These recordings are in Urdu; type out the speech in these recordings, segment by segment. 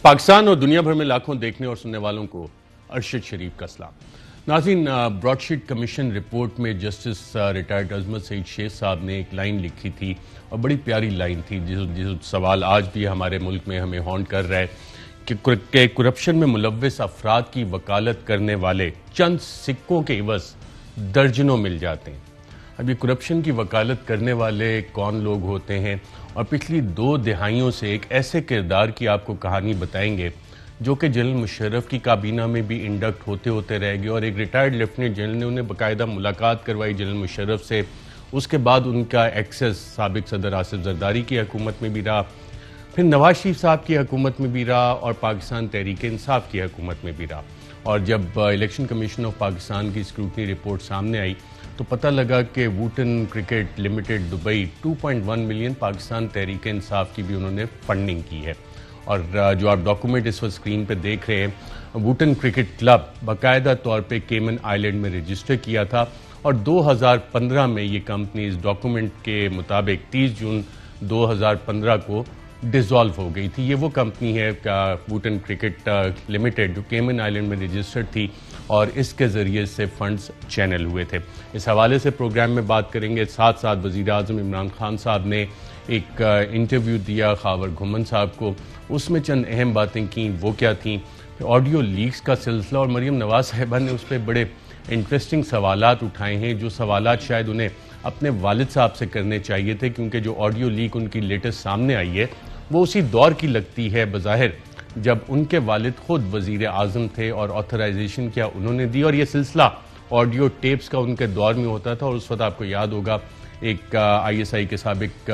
پاکستان اور دنیا بھر میں لاکھوں دیکھنے اور سننے والوں کو ارشد شریف کا سلام۔ ناظرین، براڈ شیٹ کمیشن رپورٹ میں جسٹس ریٹائرڈ عظمت سعید شیخ صاحب نے ایک لائن لکھی تھی اور بڑی پیاری لائن تھی جس سوال آج بھی ہمارے ملک میں ہمیں ہانٹ کر رہا ہے کہ کرپشن میں ملوث افراد کی وکالت کرنے والے چند سکوں کے عوض درجنوں مل جاتے ہیں۔ اب یہ کرپشن کی وکالت کرنے والے کون لوگ ہوتے ہیں، اور پچھلی 2 دہائیوں سے ایک ایسے کردار کی آپ کو کہانی بتائیں گے جو کہ جنرل مشرف کی کابینہ میں بھی انڈکٹ ہوتے رہ گئے، اور ایک ریٹائرڈ لیفٹیننٹ جنرل نے انہیں باقاعدہ ملاقات کروائی جنرل مشرف سے۔ اس کے بعد ان کا ایکسس سابق صدر آصف زرداری کی حکومت میں بھی رہا، پھر نواز شریف صاحب کی حکومت میں بھی رہا، اور پاکستان تحریک انصاف کی حکومت میں بھی رہا۔ اور جب الیکشن کمیشن آف پاکستان کی اسکروٹنی رپورٹ سامنے آئی تو پتہ لگا کہ Wootton cricket limited Dubai 2.1 million Pakistan Tehreek Insaf کی بھی انہوں نے فنڈنگ کی ہے۔ اور جو آپ ڈاکومنٹ اس وقت اسکرین پہ دیکھ رہے ہیں، ووٹن کرکٹ کلب باقاعدہ طور پہ کیمن آئیلینڈ میں رجسٹر کیا تھا، اور 2015 میں یہ کمپنی اس ڈاکومنٹ کے مطابق 30 جون 2015 کو ڈیزالو ہو گئی تھی۔ یہ وہ کمپنی ہے ووٹن کرکٹ لمیٹڈ جو کیمن آئیلینڈ میں رجسٹرڈ تھی، اور اس کے ذریعے سے فنڈز چینل ہوئے تھے۔ اس حوالے سے پروگرام میں بات کریں گے۔ ساتھ ساتھ وزیر اعظم عمران خان صاحب نے ایک انٹرویو دیا خاور گھمن صاحب کو، اس میں چند اہم باتیں کیں، وہ کیا تھیں؟ آڈیو لیکس کا سلسلہ، اور مریم نواز صاحبہ نے اس پہ بڑے انٹرسٹنگ سوالات اٹھائے ہیں، جو سوالات شاید انہیں اپنے والد صاحب سے کرنے چاہیے تھے، کیونکہ جو آڈیو لیک ان کی لیٹسٹ سامنے آئی ہے وہ اسی دور کی لگتی ہے بظاہر جب ان کے والد خود وزیر اعظم تھے، اور آتھرائزیشن کیا انہوں نے دی، اور یہ سلسلہ آڈیو ٹیپس کا ان کے دور میں ہوتا تھا۔ اور اس وقت آپ کو یاد ہوگا ایک ISI کے سابق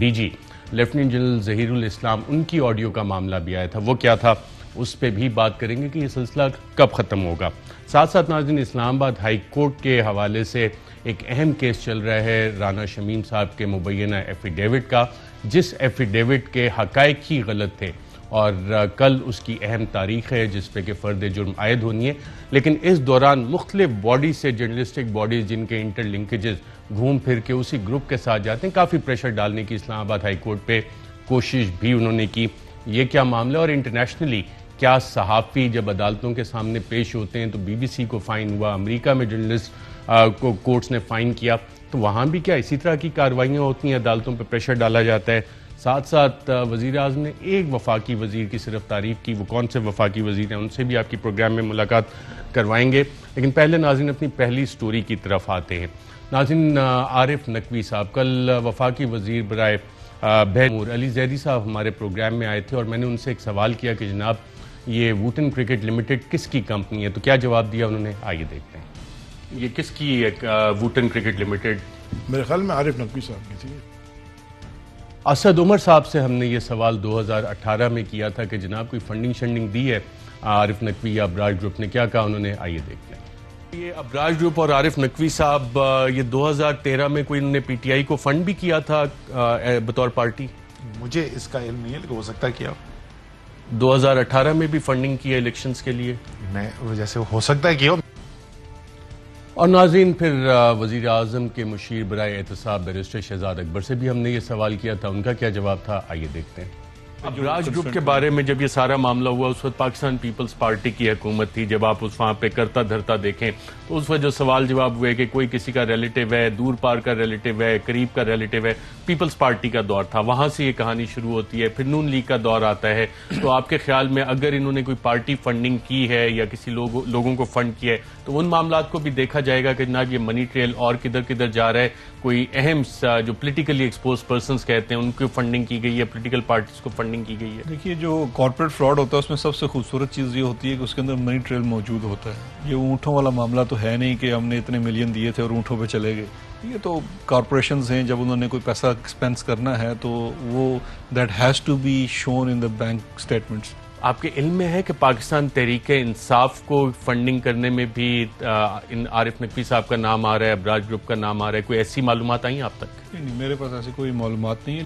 DG لیفٹیننٹ جنرل ظہیر الاسلام، ان کی آڈیو کا معاملہ بھی آیا تھا، وہ کیا تھا اس پہ بھی بات کریں گے کہ یہ سلسلہ کب ختم ہوگا۔ ساتھ ساتھ ناظرین، اسلام آباد ہائی کورٹ کے حوالے سے ایک اہم کیس چل رہا ہے رانا شمیم صاحب کے مبینہ ایفیڈیوٹ کا، جس ایفیڈیوٹ کے حقائق ہی غلط تھے، اور کل اس کی اہم تاریخ ہے جس پہ کہ فرد جرم عائد ہونی ہے۔ لیکن اس دوران مختلف باڈی سے، جرنلسٹک باڈیز جن کے انٹر لنکیجز گھوم پھر کے اسی گروپ کے ساتھ جاتے ہیں، کافی پریشر ڈالنے کی اسلام آباد ہائی کورٹ پہ کوشش بھی انہوں نے کی۔ یہ کیا معاملہ، اور انٹرنیشنلی کیا صحافی جب عدالتوں کے سامنے پیش ہوتے ہیں تو BBC کو فائن ہوا، امریکہ میں جرنلسٹ کو کورٹس نے فائن کیا، تو وہاں بھی کیا اسی طرح کی کارروائیاں ہوتی ہیں، عدالتوں پہ پریشر ڈالا جاتا ہے؟ ساتھ ساتھ وزیر اعظم نے ایک وفاقی وزیر کی صرف تعریف کی، وہ کون سے وفاقی وزیر ہیں، ان سے بھی آپ کی پروگرام میں ملاقات کروائیں گے۔ لیکن پہلے ناظرین اپنی پہلی سٹوری کی طرف آتے ہیں۔ ناظرین، عارف نقوی صاحب، کل وفاقی وزیر برائے بین امور علی زیدی صاحب ہمارے پروگرام میں آئے تھے، اور میں نے ان سے ایک سوال کیا کہ جناب یہ ووٹن کرکٹ لمیٹڈ کس کی کمپنی ہے، تو کیا جواب دیا انہوں نے، آئیے دیکھتے ہیں۔ یہ کس کی ووٹن کرکٹ لمیٹڈ؟ میرے خیال میں عارف نقوی صاحب کی تھی۔ اسد عمر صاحب سے ہم نے یہ سوال 2018 میں کیا تھا کہ جناب کوئی فنڈنگ شنڈنگ دی ہے عارف نقوی یا ابراج گروپ نے، کیا کہا انہوں نے، آئیے دیکھتے ہیں۔ یہ ابراج گروپ اور عارف نقوی صاحب، یہ 2013 میں کوئی انہوں نے PTI کو فنڈ بھی کیا تھا بطور پارٹی؟ مجھے اس کا علم نہیں ہے، لیکن ہو سکتا ہے کیا 2018 میں بھی فنڈنگ کی ہے الیکشنز کے لیے، میں جیسے ہو سکتا ہے کیا۔ اور ناظرین، پھر وزیر اعظم کے مشیر برائے احتساب بیرسٹر شہزاد اکبر سے بھی ہم نے یہ سوال کیا تھا، ان کا کیا جواب تھا، آئیے دیکھتے ہیں۔ ابراج گروپ کے بارے میں جب یہ سارا معاملہ ہوا، اس وقت پاکستان پیپلز پارٹی کی حکومت تھی، جب آپ اس وہاں پہ کرتا دھرتا دیکھیں تو اس وقت جو سوال جواب ہوئے کہ کوئی کسی کا ریلیٹیو ہے، دور پار کا ریلیٹیو ہے، قریب کا ریلیٹیو ہے، پیپلز پارٹی کا دور تھا، وہاں سے یہ کہانی شروع ہوتی ہے، پھر نون لیگ کا دور آتا ہے۔ تو آپ کے خیال میں اگر انہوں نے کوئی پارٹی فنڈنگ کی ہے یا کسی لوگوں کو فنڈ کیا ہے تو ان معاملات کو بھی دیکھا جائے گا کہ جناب یہ منی ٹریل اور کدھر کدھر جا رہا ہے، کوئی اہم جو پولیٹیکلی ایکسپوز پرسنز کہتے ہیں ان کو فنڈنگ کی گئی ہے، پولیٹیکل پارٹیز کو فنڈنگ کی گئی ہے؟ دیکھیے، جو کارپوریٹ فراڈ ہوتا ہے اس میں سب سے خوبصورت چیز یہ ہوتی ہے کہ اس کے اندر منی ٹریل موجود ہوتا ہے۔ یہ اونٹوں والا معاملہ تو ہے نہیں کہ ہم نے اتنے ملین دیے تھے اور اونٹوں پہ چلے گئے۔ یہ تو کارپوریشنز ہیں، جب انہوں نے کوئی پیسہ ایکسپینس کرنا ہے تو وہ that has to be shown in the bank statements. آپ کے علم میں ہے کہ پاکستان تحریک انصاف کو فنڈنگ کرنے میں بھی عارف نقوی صاحب کا نام آ رہا ہے، ابراج گروپ کا نام آ رہا ہے، کوئی ایسی معلومات آئیں آپ تک؟ نہیں، میرے پاس ایسی کوئی معلومات نہیں ہے۔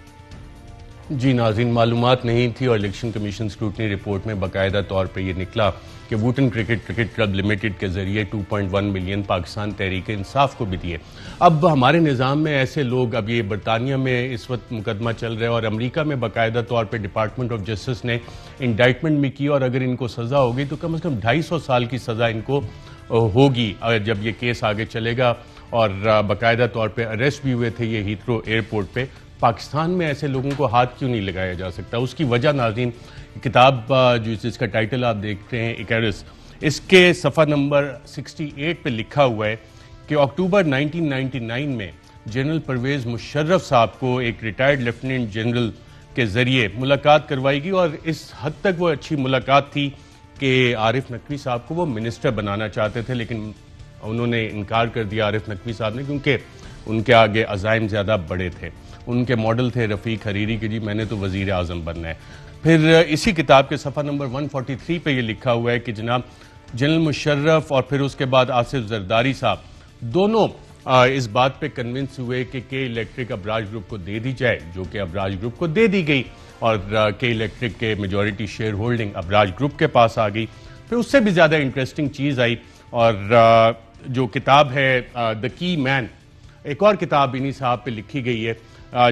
جی ناظرین، معلومات نہیں تھی اور الیکشن کمیشن اسکروٹنی رپورٹ میں باقاعدہ طور پہ یہ نکلا کہ ووٹن کرکٹ کلب لمیٹڈ کے ذریعے 2.1 ملین پاکستان تحریک انصاف کو بھی دیے۔ اب ہمارے نظام میں ایسے لوگ، اب یہ برطانیہ میں اس وقت مقدمہ چل رہا ہے اور امریکہ میں باقاعدہ طور پہ ڈپارٹمنٹ آف جسٹس نے انڈائٹمنٹ بھی کی، اور اگر ان کو سزا ہوگی تو کم از کم 250 سال کی سزا ان کو ہوگی جب یہ کیس آگے چلے گا۔ اور باقاعدہ طور پہ اریسٹ بھی ہوئے تھے یہ ہیتھرو ایئرپورٹ پہ۔ پاکستان میں ایسے لوگوں کو ہاتھ کیوں نہیں لگایا جا سکتا؟ اس کی وجہ ناظرین، کتاب جس کا ٹائٹل آپ دیکھ رہے ہیں ایکیرس، اس کے صفحہ نمبر 68 پہ لکھا ہوا ہے کہ اکتوبر 1999 میں جنرل پرویز مشرف صاحب کو ایک ریٹائرڈ لیفٹیننٹ جنرل کے ذریعے ملاقات کروائی گئی، اور اس حد تک وہ اچھی ملاقات تھی کہ عارف نقوی صاحب کو وہ منسٹر بنانا چاہتے تھے، لیکن انہوں نے انکار کر دیا عارف نقوی صاحب نے، کیونکہ ان کے آگے عزائم زیادہ بڑے تھے۔ ان کے ماڈل تھے رفیق حریری کہ جی میں نے تو وزیر اعظم بننا ہے۔ پھر اسی کتاب کے صفحہ نمبر 143 پہ یہ لکھا ہوا ہے کہ جناب جنرل مشرف اور پھر اس کے بعد آصف زرداری صاحب دونوں اس بات پہ کنونس ہوئے کہ الیکٹرک ابراج گروپ کو دے دی جائے، جو کہ ابراج گروپ کو دے دی گئی، اور الیکٹرک کے majority share holding Abraaj group کے پاس آ گئی۔ پھر اس سے بھی زیادہ انٹرسٹنگ چیز آئی، اور جو کتاب ہے دا کی مین، ایک اور کتاب انہی صاحب پہ لکھی گئی ہے،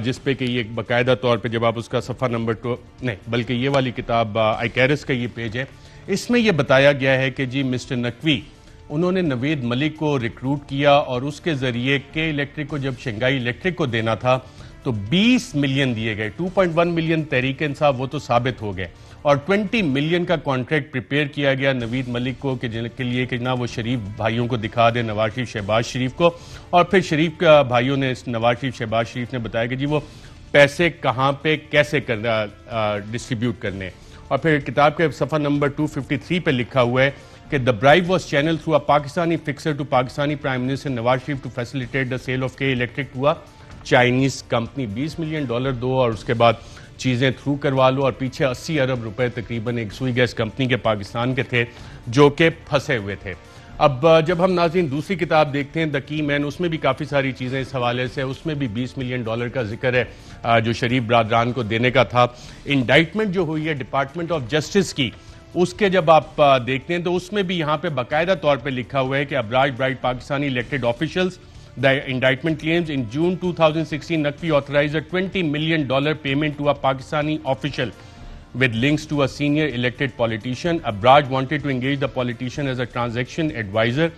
جس پہ کہ یہ باقاعدہ طور پہ جب آپ اس کا صفحہ نمبر نہیں بلکہ یہ والی کتاب آئیکیرس کا یہ پیج ہے، اس میں یہ بتایا گیا ہے کہ جی مسٹر نقوی انہوں نے نوید ملک کو ریکروٹ کیا، اور اس کے ذریعے کے الیکٹرک کو جب شنگھائی الیکٹرک کو دینا تھا تو 20 ملین دیے گئے، 2.1 ملین تحریک انصاف وہ تو ثابت ہو گئے، اور 20 ملین کا کانٹریکٹ پریپیئر کیا گیا نوید ملک کو کہ جن کے لیے کہ نہ وہ شریف بھائیوں کو دکھا دے، نواز شریف شہباز شریف کو، اور پھر شریف کا بھائیوں نے نواز شریف شہباز شریف نے بتایا کہ جی وہ پیسے کہاں پہ کیسے ڈسٹریبیوٹ کرنے۔ اور پھر کتاب کے صفحہ نمبر 253 پہ لکھا ہوا ہے کہ the bribe was channeled through a Pakistani fixer to Pakistani Prime Minister Nawaz Sharif to facilitate the sale of K Electric to a Chinese company۔ 20 million dollar دو اور اس کے بعد چیزیں تھرو کروا لو، اور پیچھے 80 ارب روپے تقریباً ایک سوئی گیس کمپنی کے پاکستان کے تھے جو کہ پھنسے ہوئے تھے۔ اب جب ہم ناظرین دوسری کتاب دیکھتے ہیں دا کی مین، اس میں بھی کافی ساری چیزیں اس حوالے سے، اس میں بھی 20 ملین ڈالر کا ذکر ہے جو شریف برادران کو دینے کا تھا۔ انڈائٹمنٹ جو ہوئی ہے ڈپارٹمنٹ آف جسٹس کی، اس کے جب آپ دیکھتے ہیں تو اس میں بھی یہاں پہ باقاعدہ طور پہ لکھا ہوا ہے کہ Abraaj bright Pakistani elected officials, the indictment claims in June 2016 Naqvi authorized a $20 million payment to a Pakistani official with links to a senior elected politician. Abraj wanted to engage the politician as a transaction advisor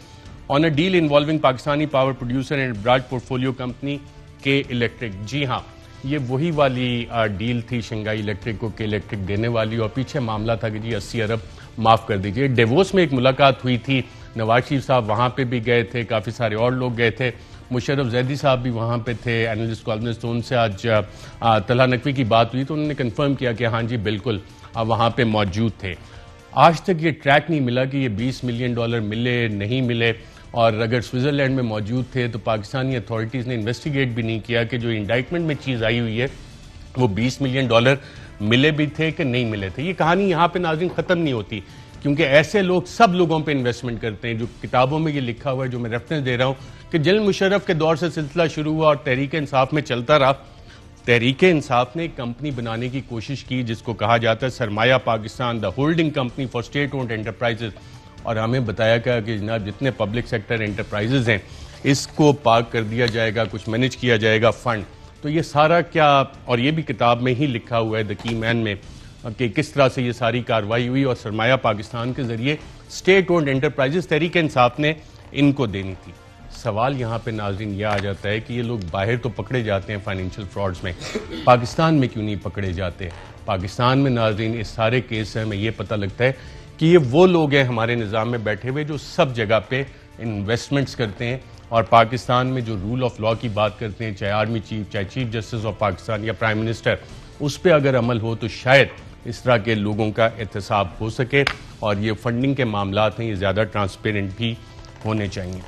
on a deal involving Pakistani power producer and Abraj portfolio company K Electric. جی ہاں، یہ وہی والی ڈیل تھی شنگھائی الیکٹرک کو کے الیکٹرک دینے والی، اور پیچھے معاملہ تھا کہ جی 80 ارب معاف کر دیجئے۔ ڈیووس میں ایک ملاقات ہوئی تھی، نواز شریف صاحب وہاں پہ بھی گئے تھے، کافی سارے اور لوگ گئے تھے، مشرف زیدی صاحب بھی وہاں پہ تھے، اینالسٹ کالمنسٹ، تو ان سے آج طلحہ نقوی کی بات ہوئی تو انہوں نے کنفرم کیا کہ ہاں جی بالکل وہاں پہ موجود تھے۔ آج تک یہ ٹریک نہیں ملا کہ یہ 20 ملین ڈالر ملے نہیں ملے، اور اگر سوئٹزرلینڈ میں موجود تھے تو پاکستانی اتھارٹیز نے انویسٹیگیٹ بھی نہیں کیا کہ جو انڈائٹمنٹ میں چیز آئی ہوئی ہے وہ 20 ملین ڈالر ملے بھی تھے کہ نہیں ملے تھے۔ یہ کہانی یہاں پہ ناظرین ختم نہیں ہوتی، کیونکہ ایسے لوگ سب لوگوں پہ انویسٹمنٹ کرتے ہیں۔ جو کتابوں میں یہ لکھا ہوا ہے، جو میں ریفرنس دے رہا ہوں کہ جنرل مشرف کے دور سے سلسلہ شروع ہوا اور تحریک انصاف میں چلتا رہا۔ تحریک انصاف نے ایک کمپنی بنانے کی کوشش کی جس کو کہا جاتا ہے سرمایہ Pakistan, the holding company for state owned enterprises, اور ہمیں بتایا گیا کہ جناب جتنے پبلک سیکٹر انٹرپرائزز ہیں اس کو پارک کر دیا جائے گا، کچھ مینیج کیا جائے گا فنڈ۔ تو یہ سارا کیا، اور یہ بھی کتاب میں ہی لکھا ہوا ہے دا کی مین میں کہ کس طرح سے یہ ساری کارروائی ہوئی، اور سرمایہ پاکستان کے ذریعے state owned enterprises Tehreek Insaf نے ان کو دینی تھی۔ سوال یہاں پہ ناظرین یہ آ جاتا ہے کہ یہ لوگ باہر تو پکڑے جاتے ہیں فائنینشیل فراڈز میں، پاکستان میں کیوں نہیں پکڑے جاتے؟ پاکستان میں ناظرین اس سارے کیس سے ہمیں یہ پتہ لگتا ہے کہ یہ وہ لوگ ہیں ہمارے نظام میں بیٹھے ہوئے جو سب جگہ پہ انویسٹمنٹس کرتے ہیں، اور پاکستان میں جو رول آف لا کی بات کرتے ہیں، چاہے آرمی چیف، چاہے چیف جسٹس آف پاکستان یا پرائم منسٹر، اس پہ اگر عمل ہو تو شاید اس طرح کے لوگوں کا احتساب ہو سکے، اور یہ فنڈنگ کے معاملات ہیں یہ زیادہ ٹرانسپیرنٹ بھی ہونے چاہیے۔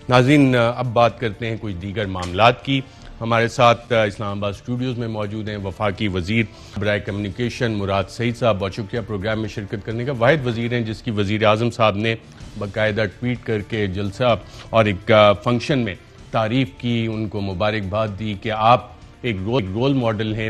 ناظرین اب بات کرتے ہیں کچھ دیگر معاملات کی۔ ہمارے ساتھ اسلام آباد اسٹوڈیوز میں موجود ہیں وفاقی وزیر برائے کمیونیکیشن مراد سعید صاحب، بہت شکریہ پروگرام میں شرکت کرنے کا۔ واحد وزیر ہیں جس کی وزیر اعظم صاحب نے باقاعدہ ٹویٹ کر کے جلسہ اور ایک فنکشن میں تعریف کی، ان کو مبارکباد دی کہ آپ ایک رول ماڈل ہیں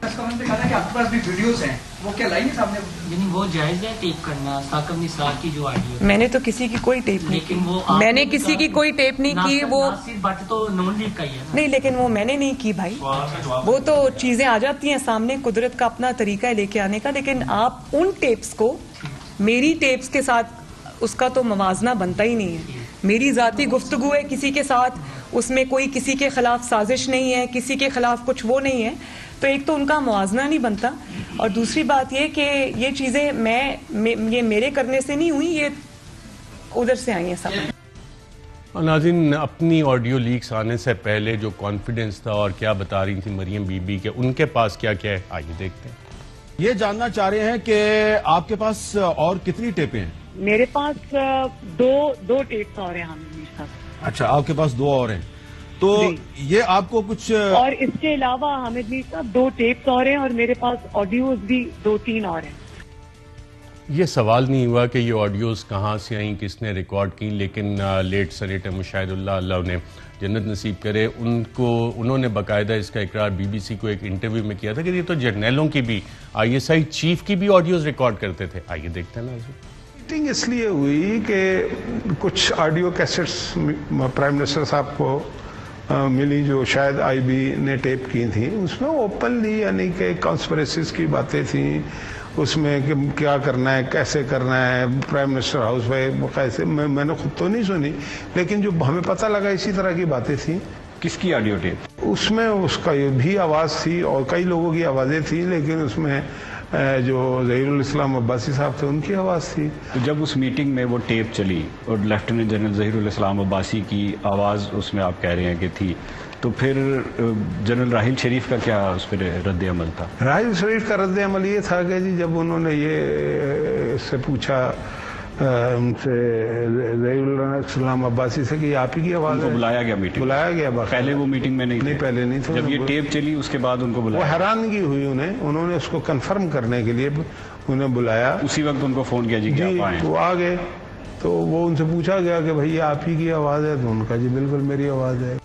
کہا کہ آپ کے پاس بھی ویڈیوز ہیں، وہ کیا لائیں گے سامنے؟ یعنی وہ جائز ہے ٹیپ کرنا ثاقب نثار کی جو آڈیو؟ میں نے تو کسی کی کوئی ٹیپ نہیں کی، میں نے کسی کی کوئی ٹیپ نہیں کی. وہ ناصر بٹ تو نون لیگ کا ہی ہے نہیں، لیکن وہ میں نے نہیں کی بھائی. وہ تو چیزیں آ جاتی ہیں سامنے، قدرت کا اپنا طریقہ ہے لے کے آنے کا. لیکن آپ ان ٹیپس کو میری ٹیپس کے ساتھ اس کا تو موازنہ بنتا ہی نہیں ہے. میری ذاتی گفتگو ہے کسی کے ساتھ، اس میں کوئی کسی کے خلاف سازش نہیں ہے، کسی کے خلاف کچھ وہ نہیں ہے. تو ایک تو ان کا موازنہ نہیں بنتا، اور دوسری بات یہ کہ یہ چیزیں یہ میرے کرنے سے نہیں ہوئی، یہ ادھر سے آئی ہیں سب. ناظرین، اپنی آڈیو لیکس آنے سے پہلے جو کانفیڈنس تھا اور کیا بتا رہی تھی مریم بی بی کہ ان کے پاس کیا کیا ہے، آئیے دیکھتے ہیں. یہ جاننا چاہ رہے ہیں کہ آپ کے پاس اور کتنی ٹیپیں ہیں؟ میرے پاس دو ٹیپس اور ہیں حامد صاحب. اچھا، آپ کے پاس 2 اور ہیں، تو یہ آپ کو کچھ اور اس کے علاوہ حامد میر صاحب 2 ٹیپس اور ہیں، اور میرے پاس آڈیوز بھی 2-3 اور ہیں. یہ سوال نہیں ہوا کہ یہ آڈیوز کہاں سے آئیں، کس نے ریکارڈ کی، لیکن لیٹ سینیٹر مشاہد اللہ انہیں جنت نصیب کرے، انہوں نے باقاعدہ اس کا اقرار بی بی سی کو ایک انٹرویو میں کیا تھا کہ یہ تو جرنیلوں کی بھی، ISI چیف کی بھی آڈیوز ریکارڈ کرتے تھے. آئیے دیکھتے ہیں ناظرین. میٹنگ اس لیے ہوئی کہ کچھ آڈیو کیسٹس پرائم منسٹر صاحب کو ملی جو شاید IB نے ٹیپ کی تھیں. اس میں اوپنلی یعنی کہ کانسپریسیز کی باتیں تھیں، اس میں کہ کیا کرنا ہے، کیسے کرنا ہے، پرائم منسٹر ہاؤس وائف کیسے. میں نے خود تو نہیں سنی، لیکن جو ہمیں پتہ لگا اسی طرح کی باتیں تھیں. کس کی آڈیو ٹیپ؟ اس میں اس کا بھی آواز تھی اور کئی لوگوں کی آوازیں تھیں، لیکن اس میں جو ظہیر الاسلام عباسی صاحب تھے ان کی آواز تھی. تو جب اس میٹنگ میں وہ ٹیپ چلی اور لیفٹیننٹ جنرل ظہیر الاسلام عباسی کی آواز اس میں آپ کہہ رہے ہیں کہ تھی، تو پھر جنرل راحیل شریف کا کیا اس پر رد عمل تھا؟ راحیل شریف کا رد عمل یہ تھا کہ جی جب انہوں نے یہ سے پوچھا ان سے ظہیر الاسلام عباسی سے کہ یہ آپ ہی کی آواز ہے، بلایا گیا میٹنگ، بلایا گیا. پہلے وہ میٹنگ میں نہیں، پہلے نہیں تھا. جب یہ ٹیپ چلی اس کے بعد ان کو بلایا. وہ حیرانگی ہوئی انہوں نے اس کو کنفرم کرنے کے لیے انہیں بلایا. اسی وقت ان کو فون کیا جی کہ آپ آئیں. وہ آ گئے تو وہ ان سے پوچھا گیا کہ بھئی یہ آپ ہی کی آواز ہے، تو ان کا جی بالکل میری آواز ہے.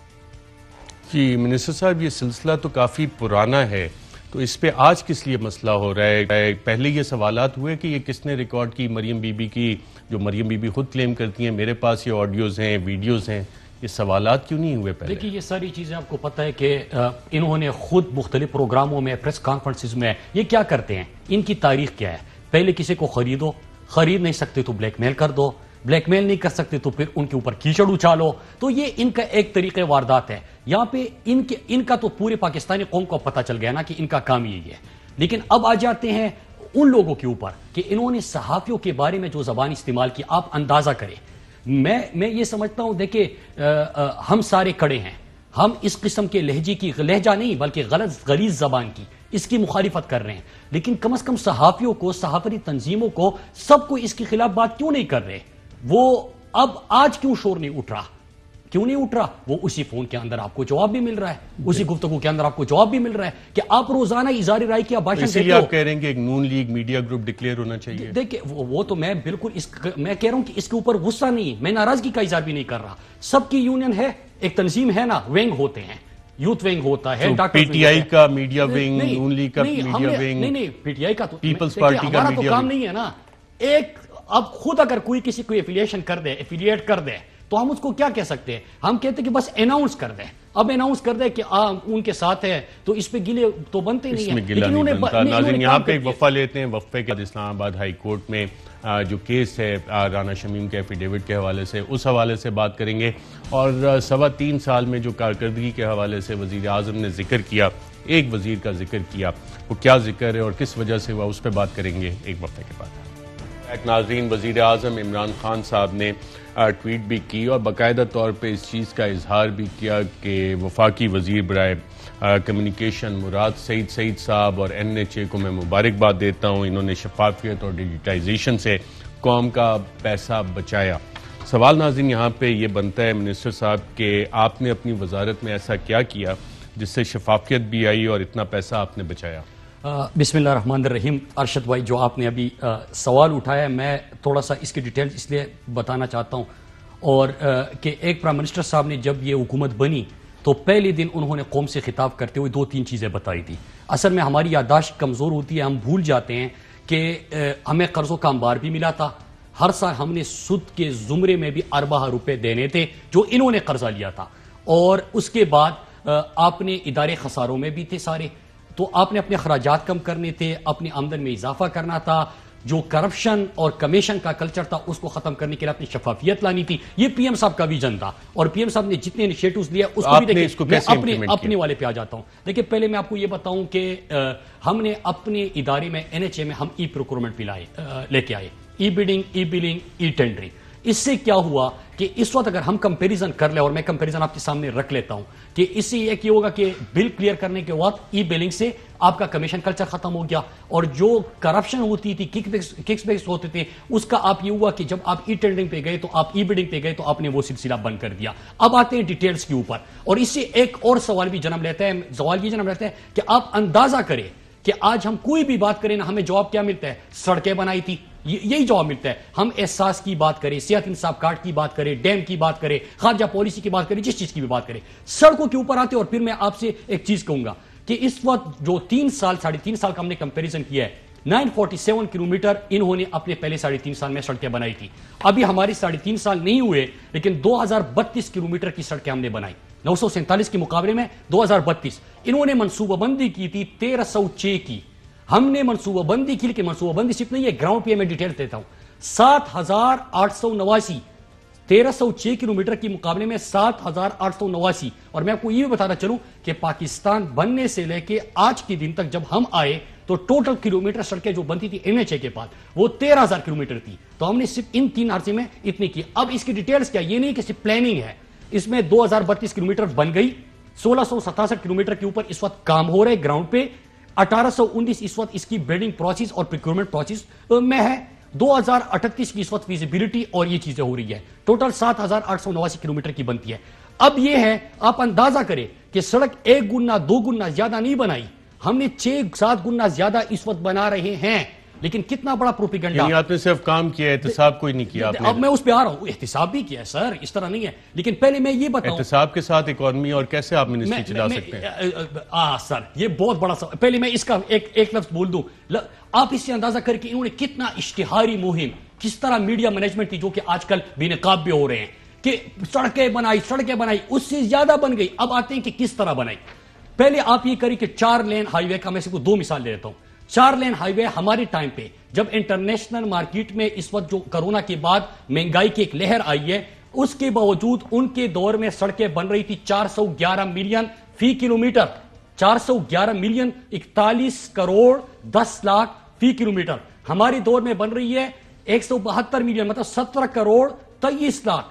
جی منسٹر صاحب، یہ سلسلہ تو کافی پرانا ہے، تو اس پہ آج کس لیے مسئلہ ہو رہا ہے؟ پہلے یہ سوالات ہوئے کہ یہ کس نے ریکارڈ کی، مریم بی بی کی، جو مریم بی بی خود کلیم کرتی ہیں میرے پاس یہ آڈیوز ہیں، ویڈیوز ہیں، یہ سوالات کیوں نہیں ہوئے پہلے؟ دیکھیے یہ ساری چیزیں آپ کو پتہ ہے کہ انہوں نے خود مختلف پروگراموں میں، پریس کانفرنسز میں یہ کیا کرتے ہیں، ان کی تاریخ کیا ہے؟ پہلے کسی کو خرید نہیں سکتے تو بلیک میل کر دو، بلیک میل نہیں کر سکتے تو پھر ان کے اوپر کیچڑ اچالو. تو یہ ان کا ایک طریقہ واردات ہے. یہاں پہ ان کا تو پورے پاکستانی قوم کو پتہ چل گیا نا کہ ان کا کام یہی ہے. لیکن اب آ جاتے ہیں ان لوگوں کے اوپر کہ انہوں نے صحافیوں کے بارے میں جو زبان استعمال کی، آپ اندازہ کریں. میں یہ سمجھتا ہوں، دیکھیں ہم سارے کڑے ہیں، ہم اس قسم کے لہجے کی، لہجہ نہیں بلکہ غلیظ زبان کی، اس کی مخالفت کر رہے ہیں. لیکن کم از کم صحافیوں کو، صحافتی تنظیموں کو، سب کو اس کے خلاف بات کیوں نہیں کر رہے؟ وہ اب آج کیوں شور نہیں اٹھ رہا؟ کیوں نہیں اٹھ رہا؟ وہ اسی فون کے اندر آپ کو جواب بھی مل رہا ہے، اسی گفتگو کے اندر آپ کو جواب بھی مل رہا ہے کہ آپ روزانہ اظہار رائے کیا بھاشن دیتے ہو. اسی لیے آپ کہہ رہے ہیں کہ ایک نون لیگ میڈیا گروپ ڈکلیئر ہونا چاہیے. دیکھیں وہ تو میں بالکل میں کہہ رہا ہوں کہ اس کے اوپر غصہ نہیں، میں ناراضگی کا اظہار بھی نہیں کر رہا. سب کی یونین ہے، ایک تنظیم ہے نا، ونگ ہوتے ہیں، یوتھ ونگ ہوتا ہے، پی ٹی آئی کا میڈیا ونگ، نون لیگ کا میڈیا ونگ، نہیں پی ٹی آئی کا تو پیپلز پارٹی کا میڈیا کام نہیں ہے نا. ایک اب خود اگر کوئی کسی کو ایفیلیشن کر دے، ایفیلیٹ کر دے، تو ہم اس کو کیا کہہ سکتے ہیں؟ ہم کہتے ہیں کہ بس اناؤنس کر دیں. اب اناؤنس کر دیں کہ ان کے ساتھ ہے، تو اس پہ گلے تو بنتے نہیں ہیں. اس میں گلہ نہیں بنتا. ناظرین یہاں پہ ایک وقفہ لیتے ہیں. وقفے کے بعد اسلام آباد ہائی کورٹ میں جو کیس ہے رانا شمیم کے ایفیڈیوٹ کے حوالے سے، اس حوالے سے بات کریں گے. اور 3.25 سال میں جو کارکردگی کے حوالے سے وزیر اعظم نے ذکر کیا، ایک وزیر کا ذکر کیا، وہ کیا ذکر ہے اور کس وجہ سے ہوا، اس پہ بات کریں گے ایک وقفے کے بعد. ناظرین، وزیر اعظم عمران خان صاحب نے ٹویٹ بھی کی اور باقاعدہ طور پہ اس چیز کا اظہار بھی کیا کہ وفاقی وزیر برائے کمیونیکیشن مراد سعید صاحب اور NHA کو میں مبارکباد دیتا ہوں. انہوں نے شفافیت اور ڈیجیٹائزیشن سے قوم کا پیسہ بچایا. سوال ناظرین یہاں پہ یہ بنتا ہے منسٹر صاحب کہ آپ نے اپنی وزارت میں ایسا کیا کیا جس سے شفافیت بھی آئی اور اتنا پیسہ آپ نے بچایا؟ بسم اللہ الرحمن الرحیم. ارشد بھائی، جو آپ نے ابھی سوال اٹھایا ہے، میں تھوڑا سا اس کی ڈیٹیل اس لیے بتانا چاہتا ہوں، اور کہ ایک پرائم منسٹر صاحب نے جب یہ حکومت بنی تو پہلے دن انہوں نے قوم سے خطاب کرتے ہوئے 2-3 چیزیں بتائی تھی. اصل میں ہماری یادداشت کمزور ہوتی ہے, ہم بھول جاتے ہیں کہ ہمیں قرضوں کا انبار بھی ملا تھا, ہر سال ہم نے سود کے زمرے میں بھی اربہ روپے دینے تھے جو انہوں نے قرضہ لیا تھا, اور اس کے بعد آپ نے ادارے خساروں میں بھی تھے سارے, تو آپ نے اپنے اخراجات کم کرنے تھے, اپنی آمدن میں اضافہ کرنا تھا, جو کرپشن اور کمیشن کا کلچر تھا اس کو ختم کرنے کے لیے اپنی شفافیت لانی تھی. یہ پی ایم صاحب کا ویژن تھا, اور پی ایم صاحب نے جتنے انیشیٹوز لیے اس کو بھی دیکھیں. میں اپنے والے پہ آ جاتا ہوں. دیکھیں پہلے میں آپ کو یہ بتاؤں کہ ہم نے اپنے ادارے میں NHA میں ہم ای پروکیورمنٹ لے کے آئے, ای بڈنگ, ای بلنگ, ای ٹینڈرنگ. اس سے کیا ہوا کہ اس وقت اگر ہم کمپیریزن کر لیں, اور میں کمپیریزن آپ کے سامنے رکھ لیتا ہوں, کہ اس سے یہ کہ ہوگا کہ بل کلیئر کرنے کے بعد ای بلنگ سے آپ کا کمیشن کلچر ختم ہو گیا, اور جو کرپشن ہوتی تھی, ککس بیکس ہوتے تھے, اس کا آپ یہ ہوا کہ جب آپ ای ٹینڈرنگ پہ گئے تو آپ ای بڈنگ پہ گئے تو آپ نے وہ سلسلہ بند کر دیا. اب آتے ہیں ڈیٹیلز کے اوپر, اور اس سے ایک اور سوال بھی جنم لیتا ہے. سوال یہ جنم لیتا ہے کہ آپ اندازہ کریں کہ آج ہم کوئی بھی بات کریں نا, ہمیں جواب کیا ملتا ہے؟ سڑکیں بنائی تھی, یہی جواب ملتا ہے. ہم احساس کی بات کریں, صحت انصاف کارڈ کی بات کریں, ڈیم کی بات کریں, خارجہ پالیسی کی بات کریں, جس چیز کی بھی بات کریں, سڑکوں کے اوپر آتے. اور پھر میں آپ سے ایک چیز کہوں گا کہ اس وقت جو 3 سال 3.5 سال کا ہم نے کمپیریزن کیا ہے, 947 کلومیٹر انہوں نے اپنے پہلے 3.5 سال میں سڑکیں بنائی تھی. ابھی ہماری 3.5 سال نہیں ہوئے, لیکن 2032 کلومیٹر کی سڑکیں ہم نے بنائی. 947 کے مقابلے میں 2032. انہوں نے منصوبہ بندی کی تھی 1306 کی, ہم نے منصوبہ بندی کی, لیکن منصوبہ بندی صرف نہیں ہے, گراؤنڈ پہ میں ڈیٹیل دیتا ہوں. 7889 1306 کلومیٹر کے مقابلے میں 7889. اور میں آپ کو یہ بھی بتانا چلوں کہ پاکستان بننے سے لے کے آج کے دن تک جب ہم آئے تو ٹوٹل کلومیٹر سڑکیں جو بنتی تھی NHA کے پاس وہ 13,000 کلومیٹر تھی. تو ہم نے صرف ان 3 عرصے میں اتنی کی. اب اس کی ڈیٹیلز کیا, یہ نہیں کہ صرف پلاننگ ہے, اس میں 2032 کلومیٹر بن گئی, 1667 کلومیٹر کے اوپر اس وقت کام ہو رہے گراؤنڈ پہ, 1819 اس وقت اس کی بلڈنگ پروسیس اور پروکیورمنٹ پروسیس میں ہے, 2038 کی اس وقت فیزیبلٹی اور یہ چیزیں ہو رہی ہے. ٹوٹل 7889 کلومیٹر کی بنتی ہے. اب یہ ہے, آپ اندازہ کریں کہ سڑک 1 گنا 2 گنا زیادہ نہیں بنائی, ہم نے 6-7 گنا زیادہ اس وقت بنا رہے ہیں. لیکن کتنا بڑا پروپیگنڈا. یعنی آپ نے صرف کام کیا ہے, احتساب کوئی نہیں کیا. اب میں اس پہ آ رہا ہوں, احتساب بھی کیا ہے سر, اس طرح نہیں ہے. لیکن پہلے میں یہ بتاؤں احتساب کے ساتھ اکانومی اور کیسے آپ منسٹری چلا سکتے ہیں. سر یہ بہت بڑا سوال. پہلے میں اس کا ایک لفظ بول دوں, آپ اس سے اندازہ کر کے انہوں نے کتنا اشتہاری مہم, کس طرح میڈیا مینجمنٹ تھی جو کہ آج کل بے نقاب بھی ہو رہے ہیں, کہ سڑکیں بنائی, اس سے زیادہ بن گئی. اب آتے ہیں کہ کس طرح بنائی. پہلے آپ یہ کریں کہ 4 لین ہائی وے کا میں سے 2 مثال لے لیتا ہوں. 4 لین ہائی وے ہمارے ٹائم پہ جب انٹرنیشنل مارکیٹ میں اس وقت جو کرونا کے بعد مہنگائی کی ایک لہر آئی ہے, اس کے باوجود ان کے دور میں سڑکیں بن رہی تھی 411 ملین فی کلومیٹر, 411 ملین 41 کروڑ 10 لاکھ فی کلومیٹر. ہمارے دور میں بن رہی ہے 172 ملین, مطلب 17 کروڑ 23 لاکھ,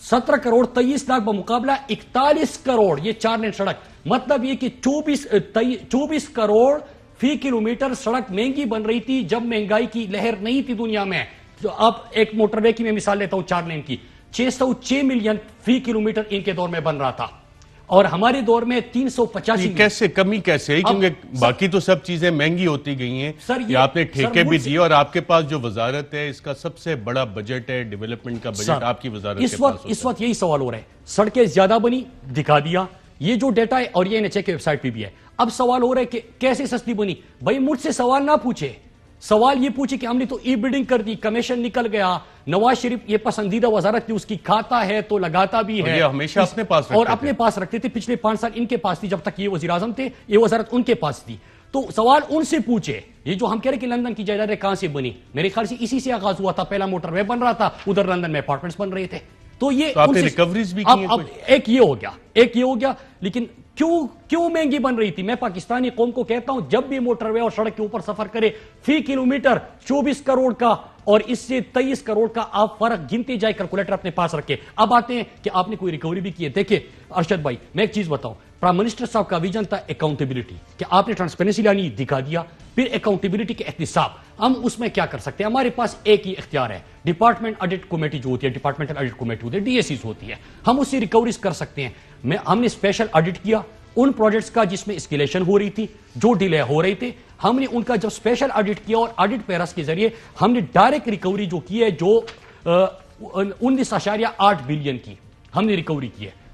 17 کروڑ 23 لاکھ بمقابلہ 41 کروڑ یہ 4 لین سڑک. مطلب یہ کہ 24 کروڑ فی کلومیٹر سڑک مہنگی بن رہی تھی جب مہنگائی کی لہر نہیں تھی دنیا میں. تو اب ایک موٹر وے کی میں مثال لیتا ہوں 4 لین کی, 606 ملین فی کلومیٹر ان کے دور میں بن رہا تھا, اور ہمارے دور میں 385. کیسے کمی کیسے ہے, کیونکہ باقی تو سب چیزیں مہنگی ہوتی گئی ہیں. یہ آپ نے ٹھیکے بھی دیے, اور آپ کے پاس جو وزارت ہے اس کا سب سے بڑا بجٹ ہے, ڈیولپمنٹ کا بجٹ آپ کی وزارت کے پاس. اس وقت یہی سوال ہو رہا ہے, سڑکیں زیادہ بنی, دکھا دیا, یہ جو ڈیٹا ہے, اور یہ NHA کے ویب سائٹ پہ بھی ہے. اب سوال ہو رہا ہے کہ کیسے سستی بنی. بھائی مجھ سے سوال نہ پوچھے, سوال یہ پوچھے کہ ہم نے تو ای بلڈنگ کر دی, کمیشن نکل گیا, نواز شریف یہ پسندیدہ وزارت تھی, اس کی کھاتا ہے تو لگاتا بھی ہے, یہ ہمیشہ اپنے پاس اور اپنے پاس رکھتے تھے. پچھلے 5 سال ان کے پاس تھی, جب تک یہ وزیر اعظم تھے یہ وزارت ان کے پاس تھی. تو سوال ان سے پوچھے, یہ جو ہم کہہ رہے کہ لندن کی جائیدادیں کہاں سے بنی, میرے خیال سے اسی سے آغاز ہوا تھا. پہلا موٹر وے بن رہا تھا, ادھر لندن میں اپارٹمنٹس بن رہے تھے. تو یہ آپ نے ریکوریز بھی کی ہیں. اب ایک یہ ہو گیا, لیکن کیوں مہنگی بن رہی تھی. میں پاکستانی قوم کو کہتا ہوں, جب بھی موٹر وے اور سڑک کے اوپر سفر کرے, فی کلومیٹر 24 کروڑ کا اور اس سے 23 کروڑ کا آپ فرق گنتے جائے, کیلکولیٹر اپنے پاس رکھے. اب آتے ہیں کہ آپ نے کوئی ریکوری بھی کی ہے. دیکھیں ارشد بھائی, میں ایک چیز بتاؤں, پرائم منسٹر صاحب کا ویژن تھا اکاؤنٹیبلٹی, کہ آپ نے ٹرانسپیرنسی لانی, دکھا دیا. پھر اکاؤنٹیبلٹی کے احتساب, ہم اس میں کیا کر سکتے ہیں. ہمارے پاس ایک ہی اختیار ہے, ڈپارٹمنٹ آڈٹ کمیٹی جو ہوتی ہے, ڈپارٹمنٹل آڈٹ کمیٹی ہوتی ہے, DSCs ہوتی ہے, ہم اس سے ریکوریز کر سکتے ہیں. ہم نے اسپیشل آڈٹ کیا ان پروجیکٹس کا جس میں اسکیلیشن ہو رہی تھی, جو ڈیلے ہو رہے تھے. ہم نے ان کا جب اسپیشل آڈٹ کیا, اور آڈٹ پیرس کے ذریعے ہم نے ڈائریکٹ ریکوری جو کی ہے, جو 19.8 بلین کی ہم نے ریکوری کی ہے.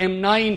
M9,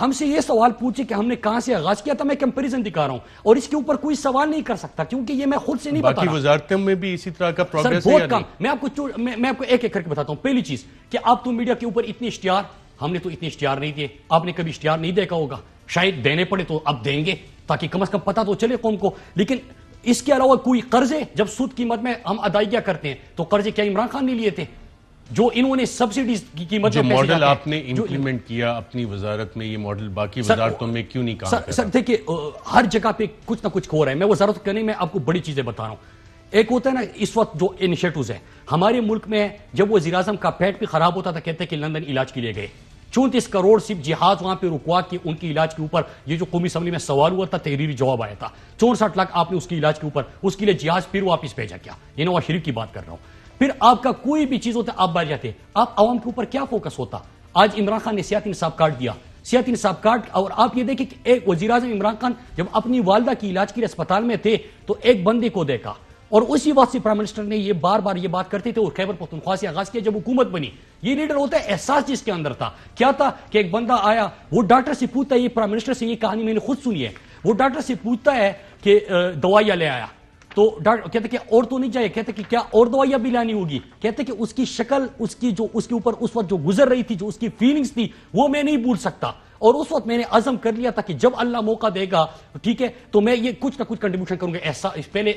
ہم سے یہ سوال پوچھے کہ ہم نے کہاں سے آغاز کیا تھا، میں کمپیریزن دکھا رہا ہوں اور اس کے اوپر کوئی سوال نہیں کر سکتا کیونکہ یہ میں خود سے نہیں بتا رہا. باقی وزارتوں میں بھی اسی طرح کا پروگریس ہے. بہت کم. میں آپ کو ایک ایک کر کے بتاتا ہوں. پہلی چیز کہ آپ تو میڈیا کے اوپر اتنے اشتہار، ہم نے تو اتنے اشتہار نہیں دیے. آپ نے کبھی اشتہار نہیں دیکھا ہوگا، شاید دینے پڑے تو اب دیں گے تاکہ کم از کم پتہ تو چلے قوم کو. لیکن اس کے علاوہ کوئی قرضے، جب سود قیمت میں ہم ادائیگیاں کرتے ہیں تو قرضے کیا عمران خان نے لیے تھے؟ جو انہوں نے سبسڈیز کی قیمت جو ماڈل آپ نے امپلیمنٹ کیا اپنی وزارت میں، یہ ماڈل باقی وزارتوں میں کیوں نہیں کام کر رہا؟ سر دیکھیں ہر جگہ پہ کچھ نہ کچھ ہو رہا ہے. میں وزارت کرنے میں آپ کو بڑی چیزیں بتا رہا ہوں. ایک ہوتا ہے نا اس وقت جو انیشیٹوز ہیں ہمارے ملک میں، جب وزیر اعظم کا پیٹ بھی خراب ہوتا تھا کہتے کہ لندن علاج کے لیے گئے. 34 کروڑ صرف جہاز وہاں پہ رکوا کے ان کی علاج کے اوپر، یہ جو قومی اسمبلی میں سوال ہوا تھا تحریری جواب آیا تھا، 64 لاکھ آپ نے اس کی علاج کے اوپر، اس کے لیے جہاز پھر واپس بھیجا کیا. یہ نواز شریف کی بات کر رہا ہوں. پھر آپ کا کوئی بھی چیز ہوتا ہے آپ باہر جاتے، آپ عوام کے اوپر کیا فوکس ہوتا؟ آج عمران خان نے صحت انصاف کارڈ دیا، صحت انصاف کارڈ، اور آپ یہ دیکھیں کہ ایک وزیر اعظم عمران خان جب اپنی والدہ کی علاج کے لیے اسپتال میں تھے تو ایک بندے کو دیکھا، اور اسی وقت سے پرائم منسٹر نے یہ بار بار یہ بات کرتے تھے اور خیبر پختونخوا سے آغاز کیا جب حکومت بنی. یہ لیڈر ہوتا ہے احساس جس کے اندر تھا. کیا تھا کہ ایک بندہ آیا، وہ ڈاکٹر سے پوچھتا ہے، یہ پرائم منسٹر سے یہ کہانی میں نے خود سنی ہے، وہ ڈاکٹر سے پوچھتا ہے کہ دوائیاں لے آیا تو ڈاکٹر کہتے کہ اور تو نہیں چاہیے، کہتے کہ کیا اور دوائیاں بھی لانی ہوگی؟ کہتے کہ اس کی شکل، اس کی جو اس کے اوپر اس وقت جو گزر رہی تھی، جو اس کی فیلنگز تھی وہ میں نہیں بھول سکتا. اور اس وقت میں نے عزم کر لیا تھا کہ جب اللہ موقع دے گا ٹھیک ہے تو میں یہ کچھ نہ کچھ کنٹریبیوشن کروں گا. پہلے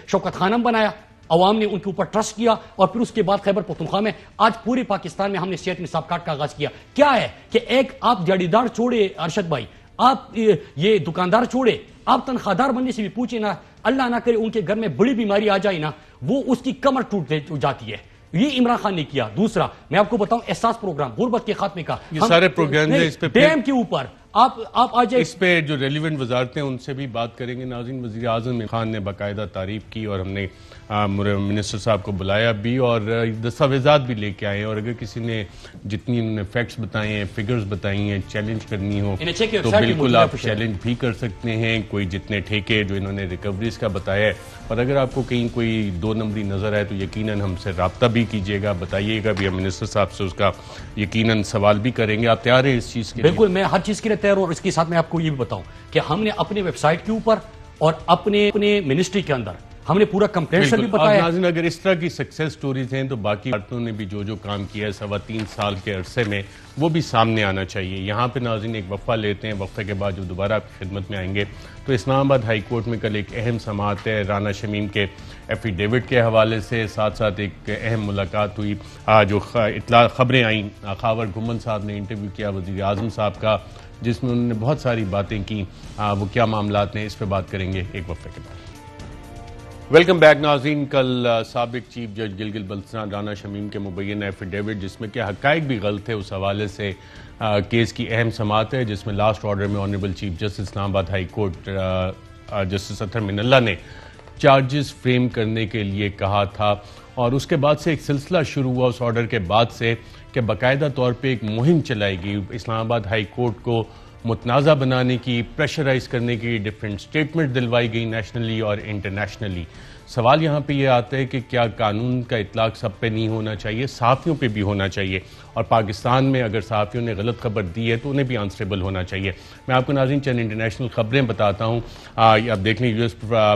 شوکت خانم بنایا، عوام نے ان کے اوپر ٹرسٹ کیا، اور پھر اس کے بعد خیبر پختونخوا میں آج پورے پاکستان میں ہم نے صحت انصاف کارڈ کا آغاز کیا. کیا ہے کہ ایک آپ دیہڑیدار چھوڑے ارشد بھائی، آپ یہ دکاندار چھوڑے، آپ تنخواہ دار بننے سے بھی پوچھے نا، اللہ نہ کرے ان کے گھر میں بڑی بیماری آ جائے نا، وہ اس کی کمر ٹوٹ جاتی ہے. یہ عمران خان نے کیا. دوسرا میں آپ کو بتاؤں احساس پروگرام غربت کے خاتمے کا، یہ سارے پروگرام ہیں اس پہ ڈیم کے اوپر آپ آ جائے، اس پہ جو ریلیونٹ وزارتیں ان سے بھی بات کریں گے. ناظرین وزیر اعظم خان نے باقاعدہ تعریف کی اور ہم نے منسٹر صاحب کو بلایا بھی اور دستاویزات بھی لے کے آئے ہیں، اور اگر کسی نے جتنی انہوں نے فیکٹس بتائے ہیں، فگرز بتائی ہیں، چیلنج کرنی ہو تو بالکل آپ چیلنج بھی کر سکتے ہیں. کوئی جتنے ٹھیکے جو انہوں نے ریکوریز کا بتایا ہے، اور اگر آپ کو کہیں کوئی 2 نمبری نظر آئے تو یقیناً ہم سے رابطہ بھی کیجیے گا، بتائیے گا بھی. ہم منسٹر صاحب سے اس کا یقیناً سوال بھی کریں گے. آپ تیار ہیں اس چیز کے لیے؟ بالکل، میں ہر چیز کے لیے تیار ہوں. اور اس کے ساتھ میں آپ کو یہ بھی بتاؤں کہ ہم نے اپنے ویب سائٹ کے اوپر اور اپنے منسٹری کے اندر ہم نے پورا کمپلینٹ بھی بتایا. ناظرین اگر اس طرح کی سکسیس سٹوریز ہیں تو باقی بھارتوں نے بھی جو کام کیا ہے 3.25 سال کے عرصے میں وہ بھی سامنے آنا چاہیے. یہاں پہ ناظرین ایک وقفہ لیتے ہیں، وقفے کے بعد جو دوبارہ آپ کی خدمت میں آئیں گے تو اسلام آباد ہائی کورٹ میں کل ایک اہم سماعت ہے رانا شمیم کے ایفیڈیوٹ کے حوالے سے، ساتھ ساتھ ایک اہم ملاقات ہوئی، جو خبریں آئیں، خاور گھمن صاحب نے انٹرویو کیا وزیر اعظم صاحب کا جس میں انہوں نے بہت ساری باتیں کی. وہ کیا معاملات ہیں اس پہ بات کریں گے ایک وقفے کے بعد. ویلکم بیک ناظرین. کل سابق چیف جج گلگت بلتستان رانا شمیم کے مبینہ ایفیڈیوٹ جس میں کہ حقائق بھی غلط ہے، اس حوالے سے کیس کی اہم سماعت ہے جس میں لاسٹ آرڈر میں آنریبل چیف جسٹس اسلام آباد ہائی کورٹ جسٹس اطہر من اللہ نے چارجز فریم کرنے کے لیے کہا تھا، اور اس کے بعد سے ایک سلسلہ شروع ہوا اس آرڈر کے بعد سے کہ باقاعدہ طور پہ ایک مہم چلائی گئی اسلام آباد ہائی کورٹ کو متنازع بنانے کی، پریشرائز کرنے کی، ڈیفرنٹ سٹیٹمنٹ دلوائی گئی نیشنلی اور انٹرنیشنلی. سوال یہاں پہ یہ آتا ہے کہ کیا قانون کا اطلاق سب پہ نہیں ہونا چاہیے، صحافیوں پہ بھی ہونا چاہیے، اور پاکستان میں اگر صحافیوں نے غلط خبر دی ہے تو انہیں بھی آنسریبل ہونا چاہیے. میں آپ کو ناظرین چند انٹرنیشنل خبریں بتاتا ہوں. آپ دیکھ لیں U S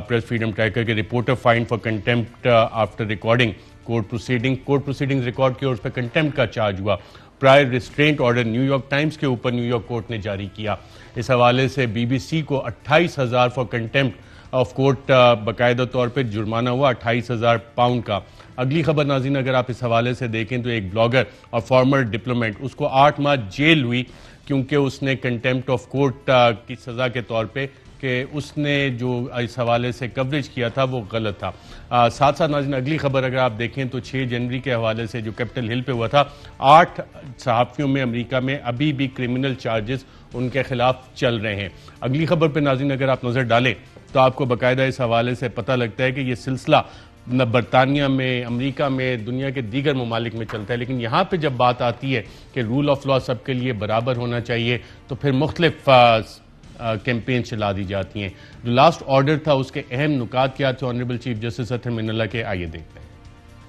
press freedom tracker کے reporter fined for contempt after recording court proceedings record کی اور اس پہ کنٹیمپٹ کا چارج ہوا. Prior restraint order New York Times کے اوپر نیو یارک کورٹ نے جاری کیا. اس حوالے سے بی بی سی کو 28,000 فار کنٹیمپٹ آف کورٹ باقاعدہ طور پہ جرمانہ ہوا 28,000 پاؤنڈ کا. اگلی خبر ناظرین اگر آپ اس حوالے سے دیکھیں تو ایک بلاگر اور فارمر ڈپلومیٹ اس کو 8 ماہ جیل ہوئی کیونکہ اس نے کنٹیمپٹ آف کورٹ کی سزا کے طور پہ کہ اس نے جو اس حوالے سے کوریج کیا تھا وہ غلط تھا. ساتھ ساتھ ناظرین اگلی خبر اگر آپ دیکھیں تو 6 جنوری کے حوالے سے جو کیپٹل ہل پہ ہوا تھا 8 صحافیوں میں امریکہ میں ابھی بھی کرمنل چارجز ان کے خلاف چل رہے ہیں. اگلی خبر پہ ناظرین اگر آپ نظر ڈالیں تو آپ کو باقاعدہ اس حوالے سے پتہ لگتا ہے کہ یہ سلسلہ برطانیہ میں، امریکہ میں، دنیا کے دیگر ممالک میں چلتا ہے، لیکن یہاں پہ جب بات آتی ہے کہ رول آف لا سب کے لیے برابر ہونا چاہیے تو پھر مختلف کیمپین چلا دی جاتی ہیں. جو لاسٹ آرڈر تھا اس کے اہم نکات کیا تھے آنریبل چیف جسٹس اطہر من اللہ کے، آئیے دیکھتے ہیں.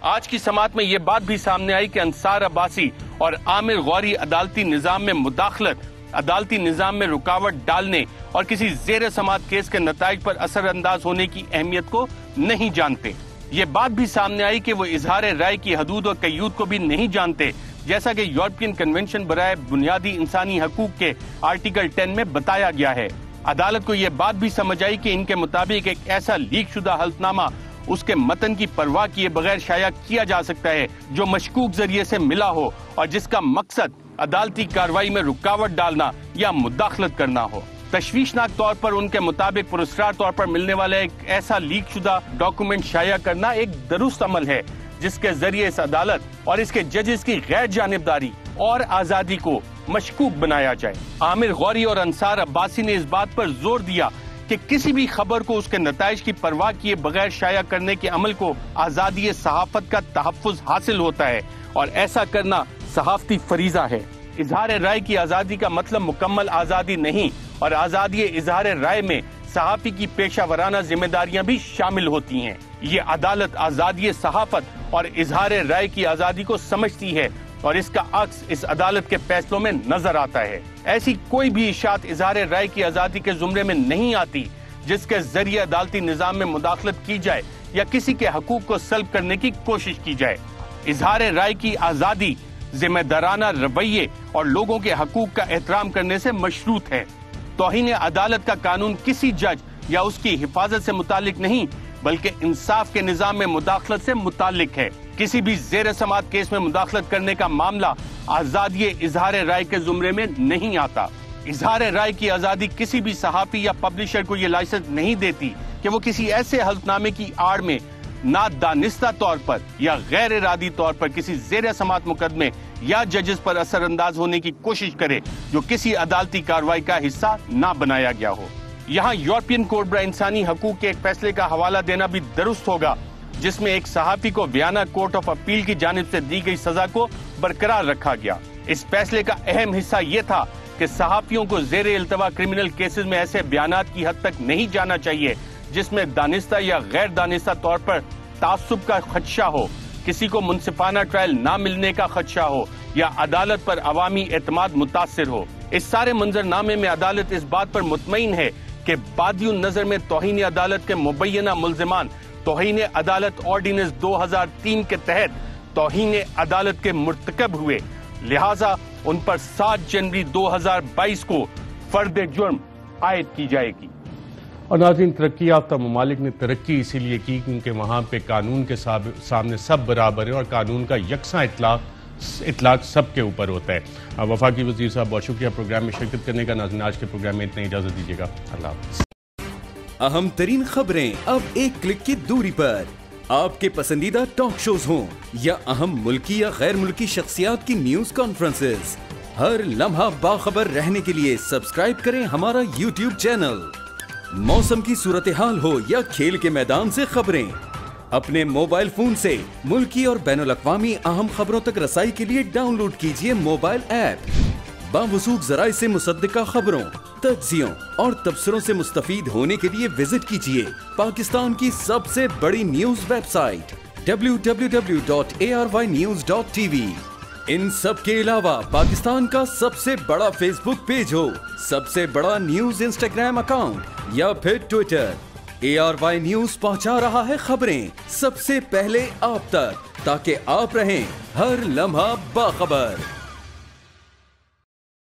آج کی سماعت میں یہ بات بھی سامنے آئی کہ انصار عباسی اور عامر غوری عدالتی نظام میں مداخلت عدالتی نظام میں رکاوٹ ڈالنے اور کسی زیر سماعت کیس کے نتائج پر اثر انداز ہونے کی اہمیت کو نہیں جانتے۔ یہ بات بھی سامنے آئی کہ وہ اظہار رائے کی حدود اور قیود کو بھی نہیں جانتے، جیسا کہ یورپین کنونشن برائے بنیادی انسانی حقوق کے آرٹیکل 10 میں بتایا گیا ہے۔ عدالت کو یہ بات بھی سمجھ آئی کہ ان کے مطابق ایک ایسا لیک شدہ حلفنامہ اس کے متن کی پرواہ کیے بغیر شائع کیا جا سکتا ہے جو مشکوک ذریعے سے ملا ہو اور جس کا مقصد عدالتی کارروائی میں رکاوٹ ڈالنا یا مداخلت کرنا ہو۔ تشویشناک طور پر ان کے مطابق پراسرار طور پر ملنے والا ایک ایسا لیک شدہ ڈاکومنٹ شائع کرنا ایک درست عمل ہے جس کے ذریعے اس عدالت اور اس کے ججز کی غیر جانبداری اور آزادی کو مشکوک بنایا جائے۔ عامر غوری اور انصار عباسی نے اس بات پر زور دیا کہ کسی بھی خبر کو اس کے نتائج کی پرواہ کیے بغیر شائع کرنے کے عمل کو آزادی صحافت کا تحفظ حاصل ہوتا ہے اور ایسا کرنا صحافتی فریضہ ہے۔ اظہار رائے کی آزادی کا مطلب مکمل آزادی نہیں، اور آزادی اظہار رائے میں صحافی کی پیشہ ورانہ ذمہ داریاں بھی شامل ہوتی ہیں۔ یہ عدالت آزادی صحافت اور اظہار رائے کی آزادی کو سمجھتی ہے اور اس کا عکس اس عدالت کے فیصلوں میں نظر آتا ہے۔ ایسی کوئی بھی اشاعت اظہار رائے کی آزادی کے زمرے میں نہیں آتی جس کے ذریعے عدالتی نظام میں مداخلت کی جائے یا کسی کے حقوق کو سلب کرنے کی کوشش کی جائے۔ اظہار رائے کی آزادی ذمہ دارانہ رویے اور لوگوں کے حقوق کا احترام کرنے سے مشروط ہے۔ توہین عدالت کا قانون کسی جج یا اس کی حفاظت سے متعلق نہیں بلکہ انصاف کے نظام میں مداخلت سے متعلق ہے۔ کسی بھی زیر سماعت کیس میں مداخلت کرنے کا معاملہ آزادی اظہار رائے کے زمرے میں نہیں آتا۔ اظہار رائے کی آزادی کسی بھی صحافی یا پبلشر کو یہ لائسنس نہیں دیتی کہ وہ کسی ایسے حلفنامے کی آڑ میں نادانستہ طور پر یا غیر ارادی طور پر کسی زیر سماعت مقدمے یا ججز پر اثر انداز ہونے کی کوشش کرے جو کسی عدالتی کارروائی کا حصہ نہ بنایا گیا ہو۔ یہاں یورپین کورٹ برائے انسانی حقوق کے ایک فیصلے کا حوالہ دینا بھی درست ہوگا جس میں ایک صحافی کو ویانا کورٹ آف اپیل کی جانب سے دی گئی سزا کو برقرار رکھا گیا۔ اس فیصلے کا اہم حصہ یہ تھا کہ صحافیوں کو زیر التوا کرمنل کیسز میں ایسے بیانات کی حد تک نہیں جانا چاہیے جس میں دانستہ یا غیر دانستہ طور پر تعصب کا خدشہ ہو، کسی کو منصفانہ ٹرائل نہ ملنے کا خدشہ ہو یا عدالت پر عوامی اعتماد متاثر ہو۔ اس سارے منظرنامے میں عدالت اس بات پر مطمئن ہے کہ بادی النظر میں توہین عدالت کے مبینہ ملزمان توہین عدالت آرڈیننس 2003 کے تحت توہین عدالت کے مرتکب ہوئے، لہٰذا ان پر 7 جنوری 2022 کو فرد جرم عائد کی جائے گی۔ اور ناظرین، ترقی یافتہ ممالک نے ترقی اسی لیے کی کیونکہ وہاں پہ قانون کے سامنے سب برابر ہیں اور قانون کا یکساں اطلاق سب کے اوپر ہوتا ہے۔ وفاقی وزیر صاحب، بہت شکریہ پروگرام میں شرکت کرنے کا۔ ناظرین، آج کے پروگرام میں اتنے اجازت دیجیے گا، اللہ حافظ۔ اہم ترین خبریں اب ایک کلک کی دوری پر، آپ کے پسندیدہ ٹاک شوز ہوں یا اہم ملکی یا غیر ملکی شخصیات کی نیوز کانفرنسز، ہر لمحہ باخبر رہنے کے لیے سبسکرائب کریں ہمارا یوٹیوب چینل۔ موسم کی صورتحال ہو یا کھیل کے میدان سے خبریں، اپنے موبائل فون سے ملکی اور بین الاقوامی اہم خبروں تک رسائی کے لیے ڈاؤن لوڈ کیجیے موبائل ایپ۔ باوثوق ذرائع سے مصدقہ خبروں، تجزیوں اور تبصروں سے مستفید ہونے کے لیے وزٹ کیجیے پاکستان کی سب سے بڑی نیوز ویب سائٹ www.arYnews.tv۔ ان سب کے علاوہ پاکستان کا سب سے بڑا فیس بک پیج ہو، سب سے بڑا نیوز انسٹاگرام اکاؤنٹ یا پھر ٹویٹر، ARY نیوز پہنچا رہا ہے خبریں سب سے پہلے آپ تک تاکہ آپ رہیں ہر لمحہ باخبر۔